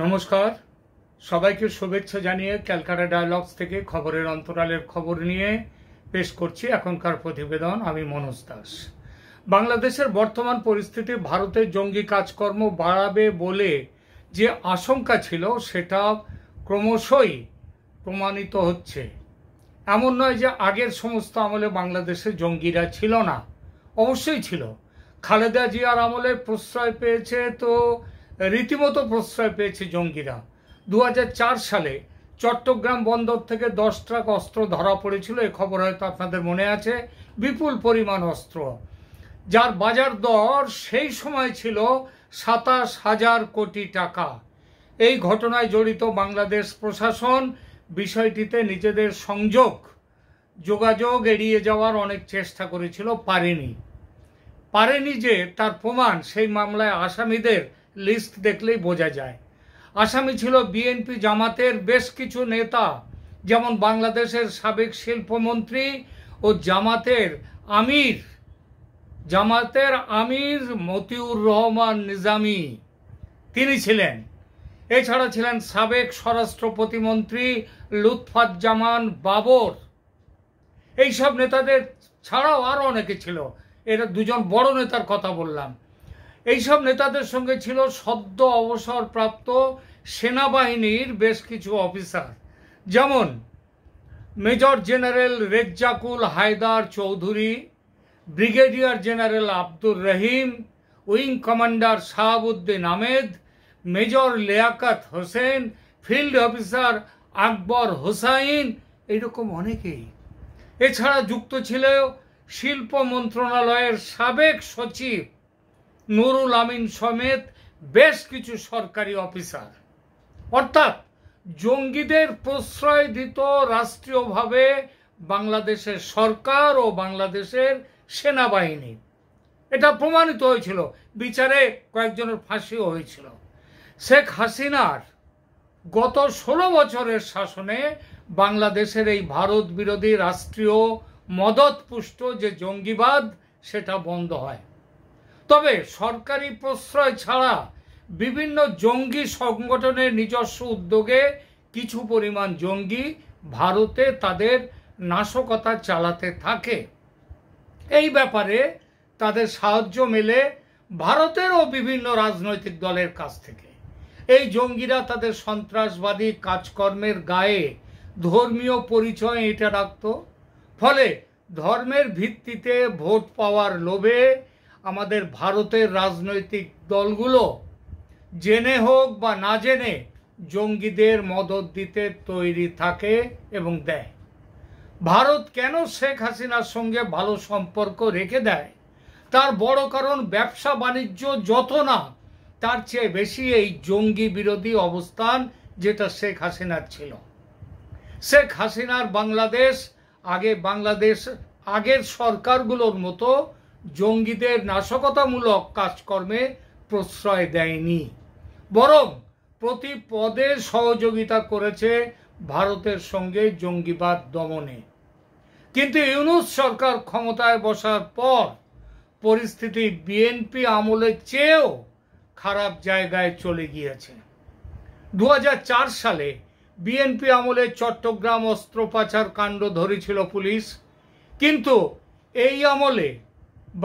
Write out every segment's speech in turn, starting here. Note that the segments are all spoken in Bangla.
নমস্কার, সবাইকে শুভেচ্ছা জানিয়ে ক্যালকাটা ডায়ালগস থেকে খবরের অন্তরালের খবর নিয়ে পেশ করছি এখনকার প্রতিবেদন। আমি মনোজ দাস। বাংলাদেশের বর্তমান পরিস্থিতি ভারতের জঙ্গি কাজকর্ম বাড়াবে বলে যে আশঙ্কা ছিল সেটা ক্রমশই প্রমাণিত হচ্ছে। এমন নয় যে আগের সমস্ত আমলে বাংলাদেশে জঙ্গিরা ছিল না, অবশ্যই ছিল। খালেদা জিয়ার আমলে প্রশ্রয় পেয়েছে, তো রীতিমতো প্রশ্রয় পেয়েছে জঙ্গিরা। 2004 সালে চট্টগ্রাম বন্দর থেকে 10 ট্রাক অস্ত্র ধরা পড়েছিল, এই খবর হয়তো আপনাদের মনে আছে। বিপুল পরিমাণ অস্ত্র, যার বাজার দর সেই সময় ছিল 27,000 কোটি টাকা। এই ঘটনায় জড়িত বাংলাদেশ প্রশাসন বিষয়টিতে নিজেদের যোগাযোগ এড়িয়ে যাওয়ার অনেক চেষ্টা করেছিল, পারেনি যে তার প্রমাণ সেই মামলায় আসামিদের লিস্ট দেখলেই বোঝা যায়। আসামি ছিল বিএনপি জামাতের বেশ কিছু নেতা, যেমন বাংলাদেশের সাবেক শিল্পমন্ত্রী ও জামাতের আমির মতিউর রহমান নিজামী, তিনি ছিলেন। এছাড়া ছিলেন সাবেক স্বরাষ্ট্র প্রতিমন্ত্রী লুৎফুজ্জামান বাবর। এইসব নেতাদের ছাড়াও আরো অনেকে ছিল, এরা দুজন বড় নেতার কথা বললাম। এইসব নেতাদের সঙ্গে ছিল সদ্য অবসরপ্রাপ্ত সেনাবাহিনীর বেশ কিছু অফিসার, যেমন major general Rezzakul Haider Chowdhury, brigadier general Abdur Rahim, wing commander Shahabuddin Ahmed, major Liaquat Hossain, field officer Akbar Hossain, এইরকম অনেকেই। এছাড়া যুক্ত ছিল শিল্প মন্ত্রণালয়ের সাবেক সচিব নুরুল আমিন সমেত বেশ কিছু সরকারি অফিসার। অর্থাৎ জঙ্গিদের প্রশ্রয় দিত রাষ্ট্রীয়ভাবে বাংলাদেশের সরকার ও বাংলাদেশের সেনাবাহিনী। এটা প্রমাণিত হয়েছিল, বিচারে কয়েকজনের ফাঁসিও হয়েছিল। শেখ হাসিনার গত 16 বছরের শাসনে বাংলাদেশের এই ভারত বিরোধী রাষ্ট্রীয় মদতপুষ্ট যে জঙ্গিবাদ, সেটা বন্ধ হয়। তবে সরকারি প্রশ্রয় ছাড়া বিভিন্ন জঙ্গি সংগঠনের নিজস্ব উদ্যোগে কিছু পরিমাণ জঙ্গি ভারতে তাদের নাশকতা চালাতে থাকে। এই ব্যাপারে তাদের সাহায্য মেলে ভারতেরও বিভিন্ন রাজনৈতিক দলের কাছ থেকে। এই জঙ্গিরা তাদের সন্ত্রাসবাদী কাজকর্মের গায়ে ধর্মীয় পরিচয় এঁটে রাখত। ফলে ধর্মের ভিত্তিতে ভোট পাওয়ার লোভে আমাদের ভারতের রাজনৈতিক দলগুলো জেনে হোক বা না জেনে জঙ্গিদের মদত দিতে তৈরি থাকে এবং দেয়। ভারত কেন শেখ হাসিনার সঙ্গে ভালো সম্পর্ক রেখে দেয়, তার বড় কারণ ব্যবসা বাণিজ্য যত না, তার চেয়ে বেশি এই জঙ্গি বিরোধী অবস্থান যেটা শেখ হাসিনার ছিল। শেখ হাসিনার বাংলাদেশ আগের সরকারগুলোর মতো জঙ্গিদের নাশকতামূলক কাজকর্মে প্রশ্রয় দেয়নি, বরং প্রতি পদে সহযোগিতা করেছে ভারতের সঙ্গে জঙ্গিবাদ দমনে। কিন্তু ইউনূস সরকার ক্ষমতায় বসার পর পরিস্থিতি বিএনপি আমলের চেয়েও খারাপ জায়গায় চলে গিয়েছে। 2004 সালে বিএনপি আমলে চট্টগ্রাম অস্ত্র পাচার কাণ্ড ধরেছিল পুলিশ, কিন্তু এই আমলে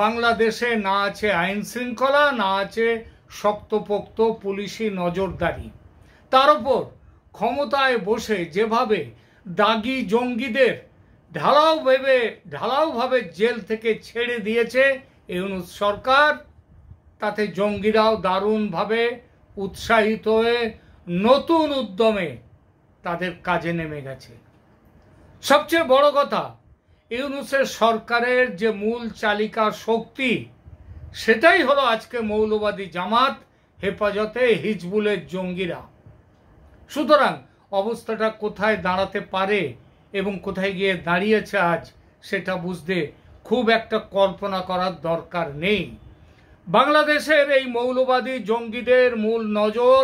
বাংলাদেশে না আছে আইন শৃঙ্খলা, না আছে শক্তপোক্ত পুলিশি নজরদারি। তার উপর ক্ষমতায় বসে যেভাবে দাগী জঙ্গিদের ঢালাওভাবে জেল থেকে ছেড়ে দিয়েছে ইউনূস সরকার, তাতে জঙ্গিরাও দারুণভাবে উৎসাহিত হয়ে নতুন উদ্যমে তাদের কাজে নেমে গেছে। সবচেয়ে বড় কথা, ইউনূসের সরকারের যে মূল চালিকা শক্তি, সেটাই হলো আজকে মৌলবাদী জামাত, হেফাজতে হিজবুলের জঙ্গিরা। সুতরাং অবস্থাটা কোথায় দাঁড়াতে পারে এবং কোথায় গিয়ে দাঁড়িয়েছে আজ, সেটা বুঝতে খুব একটা কল্পনা করার দরকার নেই। বাংলাদেশের এই মৌলবাদী জঙ্গিদের মূল নজর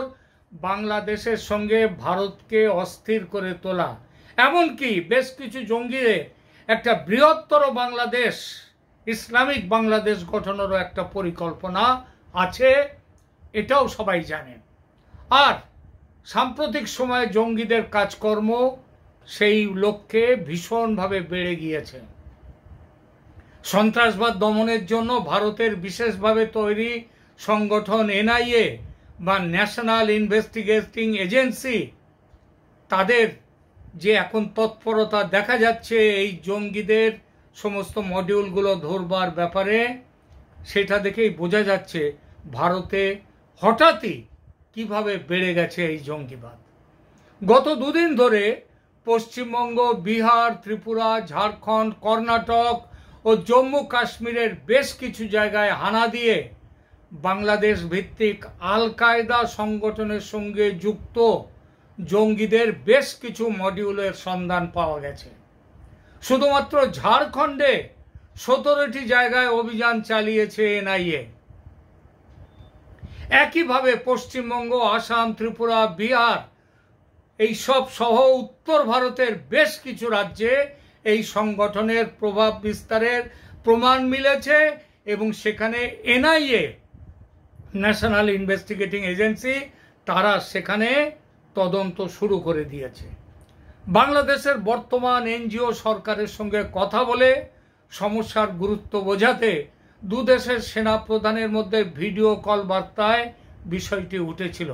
বাংলাদেশের সঙ্গে ভারতকে অস্থির করে তোলা। এমনকি বেশ কিছু জঙ্গিদের একটা বৃহত্তর বাংলাদেশ, ইসলামিক বাংলাদেশ গঠনেরও একটা পরিকল্পনা আছে, এটাও সবাই জানে। আর সাম্প্রতিক সময়ে জঙ্গিদের কাজকর্ম সেই লক্ষ্যে ভীষণভাবে বেড়ে গিয়েছে। সন্ত্রাসবাদ দমনের জন্য ভারতের বিশেষভাবে তৈরি সংগঠন এনআইএ বা ন্যাশনাল ইনভেস্টিগেটিং এজেন্সি, তাদের যে এখন তৎপরতা দেখা যাচ্ছে এই জঙ্গিদের সমস্ত মডিউলগুলো ধরবার ব্যাপারে, সেটা দেখেই বোঝা যাচ্ছে ভারতে হঠাৎই কিভাবে বেড়ে গেছে এই জঙ্গিবাদ। গত দুদিন ধরে পশ্চিমবঙ্গ, বিহার, ত্রিপুরা, ঝাড়খণ্ড, কর্ণাটক ও জম্মু কাশ্মীরের বেশ কিছু জায়গায় হানা দিয়ে বাংলাদেশ ভিত্তিক আল কায়দা সংগঠনের সঙ্গে যুক্ত জঙ্গিদের বেশ কিছু মডিউলের সন্ধান পাওয়া গেছে। শুধুমাত্র ঝাড়খণ্ডে 17টি জায়গায় অভিযান চালিয়েছে এনআইএ। একইভাবে পশ্চিমবঙ্গ, আসাম, ত্রিপুরা, বিহার এইসব সহ উত্তর ভারতের বেশ কিছু রাজ্যে এই সংগঠনের প্রভাব বিস্তারের প্রমাণ মিলেছে এবং সেখানে এনআইএ, ন্যাশনাল ইনভেস্টিগেটিং এজেন্সি, তারা সেখানে তদন্ত শুরু করে দিয়েছে। বাংলাদেশের বর্তমান এনজিও সরকারের সঙ্গে কথা বলে সমস্যার গুরুত্ব বোঝাতে দুদেশের সেনা প্রধানের মধ্যে ভিডিও কল বার্তায় বিষয়টি উঠেছিল।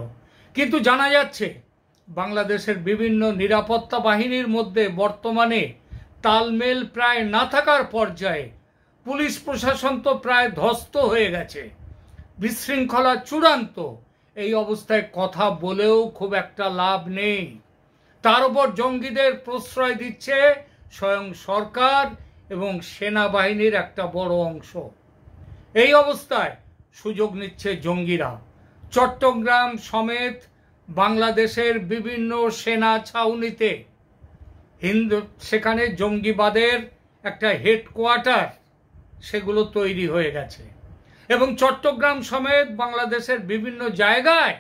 কিন্তু জানা যাচ্ছে বাংলাদেশের বিভিন্ন নিরাপত্তা বাহিনীর মধ্যে বর্তমানে তালমেল প্রায় না থাকার পর্যায়ে, পুলিশ প্রশাসন তো প্রায় ধ্বস্ত হয়ে গেছে, বিশৃঙ্খলা চূড়ান্ত। এই অবস্থায় কথা বলেও খুব একটা লাভ নেই। তার উপর জঙ্গিদের প্রশ্রয় দিচ্ছে স্বয়ং সরকার এবং সেনাবাহিনীর একটা বড় অংশ। এই অবস্থায় সুযোগ নিচ্ছে জঙ্গিরা। চট্টগ্রাম সমেত বাংলাদেশের বিভিন্ন সেনা ছাউনিতে সেখানে জঙ্গিবাদের একটা হেডকোয়ার্টার সেগুলো তৈরি হয়ে গেছে এবং চট্টগ্রাম সমেত বাংলাদেশের বিভিন্ন জায়গায়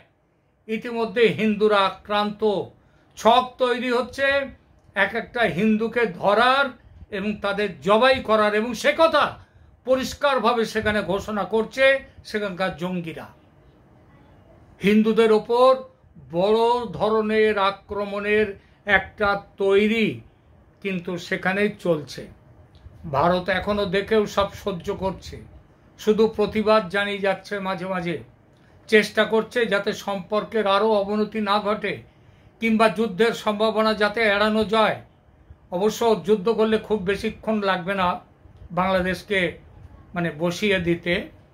ইতিমধ্যে হিন্দুরা আক্রান্ত। ছক তৈরি হচ্ছে এক একটা হিন্দুকে ধরার এবং তাদের জবাই করার, এবং সে কথা পরিষ্কারভাবে সেখানে ঘোষণা করছে সেখানকার জঙ্গিরা। হিন্দুদের ওপর বড় ধরনের আক্রমণের একটা তৈরি কিন্তু সেখানে চলছে। ভারত এখনো দেখেও সব সহ্য করছে, শুধু প্রতিবাদ জানিয়ে যাচ্ছে, মাঝে মাঝে চেষ্টা করছে যাতে সম্পর্কের আরও অবনতি না ঘটে কিংবা যুদ্ধের সম্ভাবনা যাতে এড়ানো যায়। অবশ্য যুদ্ধ করলে খুব বেশিক্ষণ লাগবে না বাংলাদেশকে বসিয়ে দিতে,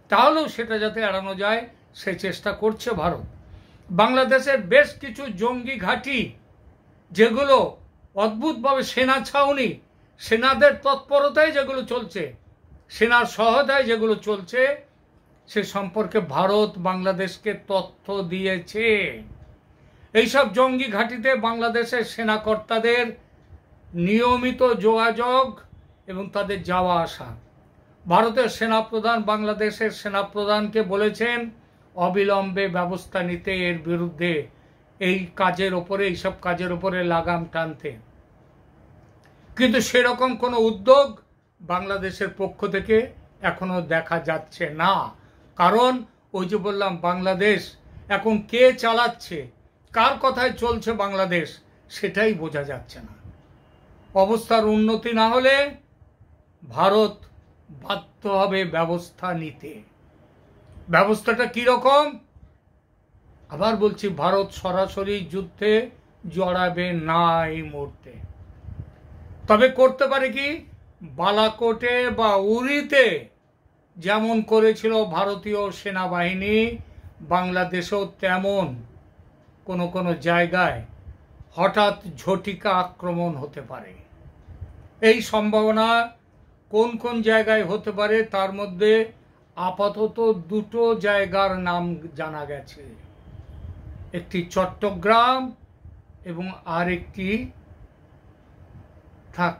তাহলেও সেটা যাতে এড়ানো যায় সে চেষ্টা করছে ভারত। বাংলাদেশের বেশ কিছু জঙ্গি ঘাঁটি যেগুলো অদ্ভুতভাবে সেনা ছাউনি, সেনাদের তৎপরতায় যেগুলো চলছে, সেনার সহায়তায় যেগুলো চলছে, সে সম্পর্কে ভারত বাংলাদেশকে তথ্য দিয়েছে। এইসব জঙ্গি ঘাঁটিতে বাংলাদেশের সেনাকর্তাদের নিয়মিত যোগাযোগ এবং তাদের যাওয়া আসা। ভারতের সেনাপ্রধান বাংলাদেশের সেনাপ্রধানকে বলেছেন অবিলম্বে ব্যবস্থা নিতে, এর বিরুদ্ধে এইসব কাজের ওপরে লাগাম টানতে। কিন্তু সেরকম কোনো উদ্যোগ বাংলাদেশের পক্ষ থেকে এখনো দেখা যাচ্ছে না। কারণ ওই যে বললাম, বাংলাদেশ এখন কে চালাচ্ছে, কার কথায় চলছে বাংলাদেশ, সেটাই বোঝা যাচ্ছে না। অবস্থার উন্নতি না হলে ভারত বাধ্য হবে ব্যবস্থা নিতে। ব্যবস্থাটা কিরকম? আবার বলছি, ভারত সরাসরি যুদ্ধে জড়াবে না এই মুহূর্তে। তবে করতে পারে কি, বালাকোটে বা উরিতে যেমন করেছিল ভারতীয় সেনাবাহিনী, বাংলাদেশেও তেমন কোনো কোনো জায়গায় হঠাৎ ঝটিকা আক্রমণ হতে পারে। এই সম্ভাবনা কোন কোন জায়গায় হতে পারে তার মধ্যে আপাতত দুটো জায়গার নাম জানা গেছে, একটি চট্টগ্রাম এবং আরেকটি থাক,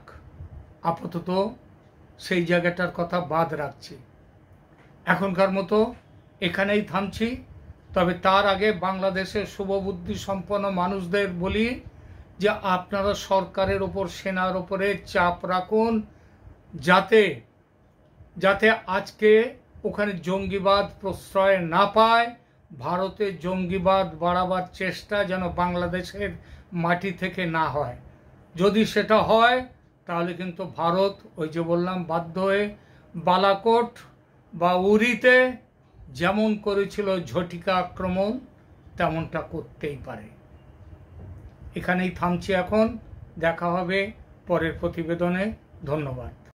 আপাতত সেই জায়গাটার কথা বাদ রাখছি। এখনকার মতো এখানেই থামছি। তবে তার আগে বাংলাদেশের শুভবুদ্ধি সম্পন্ন মানুষদের বলি যে আপনারা সরকারের ওপর, সেনার ওপরে চাপ রাখুন যাতে আজকে ওখানে জঙ্গিবাদ প্রশ্রয় না পায়, ভারতের জঙ্গিবাদ বাড়াবার চেষ্টা যেন বাংলাদেশের মাটি থেকে না হয়। যদি সেটা হয় তাহলে কিন্তু ভারত ওই যে বললাম বাধ্য হয়ে বালাকোট বা উরিতে যেমন করেছিল ঝটিকা আক্রমণ তেমনটা করতেই পারে। এখানেই থামছি এখন, দেখা হবে পরের প্রতিবেদনে। ধন্যবাদ।